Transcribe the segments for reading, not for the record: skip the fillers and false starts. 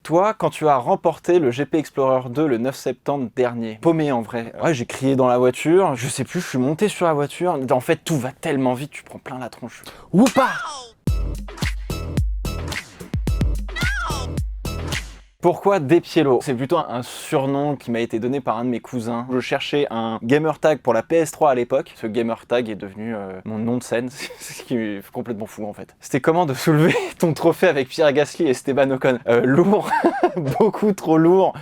Toi, quand tu as remporté le GP Explorer 2 le 9 septembre dernier, paumé en vrai. Ouais, j'ai crié dans la voiture, je sais plus, je suis monté sur la voiture. En fait, tout va tellement vite, tu prends plein la tronche. Woupa! Pourquoi Despiello? C'est plutôt un surnom qui m'a été donné par un de mes cousins. Je cherchais un gamer tag pour la PS3 à l'époque. Ce gamer tag est devenu mon nom de scène, ce qui est complètement fou en fait. C'était comment de soulever ton trophée avec Pierre Gasly et Esteban Ocon? Lourd, beaucoup trop lourd.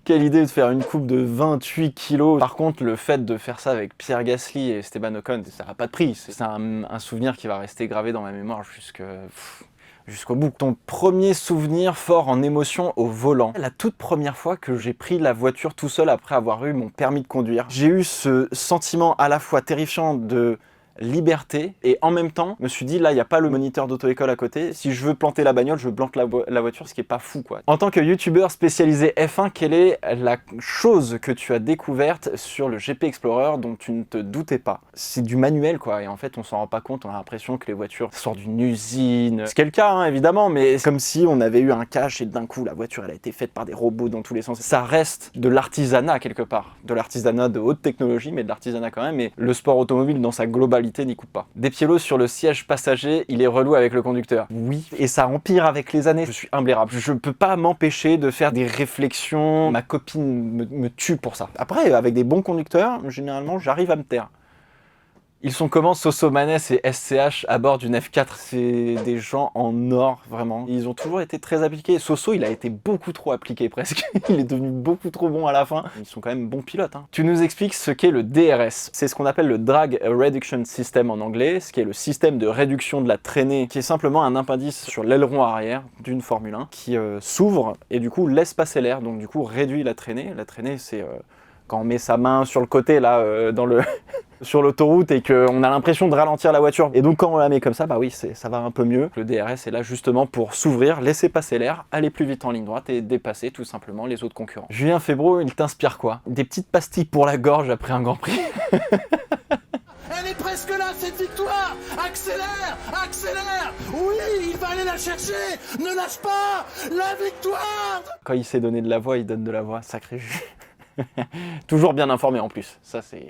Quelle idée de faire une coupe de 28 kilos. Par contre, le fait de faire ça avec Pierre Gasly et Esteban Ocon, ça n'a pas de prix. C'est un souvenir qui va rester gravé dans ma mémoire jusqu'au bout. Ton premier souvenir fort en émotion au volant. La toute première fois que j'ai pris la voiture tout seul après avoir eu mon permis de conduire, j'ai eu ce sentiment à la fois terrifiant de liberté et en même temps, je me suis dit là, il n'y a pas le moniteur d'auto-école à côté. Si je veux planter la bagnole, je plante la voiture, ce qui est pas fou quoi. En tant que youtubeur spécialisé F1, quelle est la chose que tu as découverte sur le GP Explorer dont tu ne te doutais pas? C'est du manuel quoi, et en fait on s'en rend pas compte, on a l'impression que les voitures sortent d'une usine. Ce qui est le cas hein, évidemment, mais c'est comme si on avait eu un cache et d'un coup la voiture elle a été faite par des robots dans tous les sens. Ça reste de l'artisanat quelque part, de l'artisanat de haute technologie, mais de l'artisanat quand même, et le sport automobile dans sa globalité n'y coupe pas. Despiello sur le siège passager, il est relou avec le conducteur. Oui, et ça empire avec les années. Je suis imblairable. Je peux pas m'empêcher de faire des réflexions. Ma copine me tue pour ça. Après, avec des bons conducteurs, généralement, j'arrive à me taire. Ils sont comment Soso Manes et SCH à bord d'une F4? C'est des gens en or, vraiment. Ils ont toujours été très appliqués. Soso, il a été beaucoup trop appliqué presque. Il est devenu beaucoup trop bon à la fin. Ils sont quand même bons pilotes. Hein. Tu nous expliques ce qu'est le DRS. C'est ce qu'on appelle le Drag Reduction System en anglais, ce qui est le système de réduction de la traînée, qui est simplement un appendice sur l'aileron arrière d'une Formule 1, qui s'ouvre et du coup laisse passer l'air, donc du coup réduit la traînée. La traînée, c'est quand on met sa main sur le côté, là, dans le... sur l'autoroute et qu'on a l'impression de ralentir la voiture. Et donc quand on la met comme ça, bah oui, ça va un peu mieux. Le DRS est là justement pour s'ouvrir, laisser passer l'air, aller plus vite en ligne droite et dépasser tout simplement les autres concurrents. Julien Febvreau, il t'inspire quoi? Des petites pastilles pour la gorge après un Grand Prix. Elle est presque là, cette victoire! Accélère! Accélère! Oui, il va aller la chercher! Ne lâche pas! La victoire! Quand il sait donner de la voix, il donne de la voix. Sacré jus. Toujours bien informé en plus. Ça, c'est...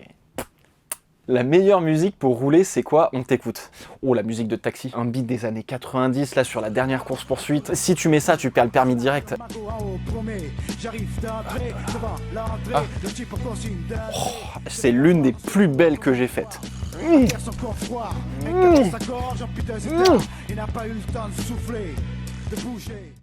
La meilleure musique pour rouler, c'est quoi? On t'écoute. Oh, la musique de Taxi. Un beat des années 90, là, sur la dernière course-poursuite. Si tu mets ça, tu perds le permis direct. Ah. Oh, c'est l'une des plus belles que j'ai faites.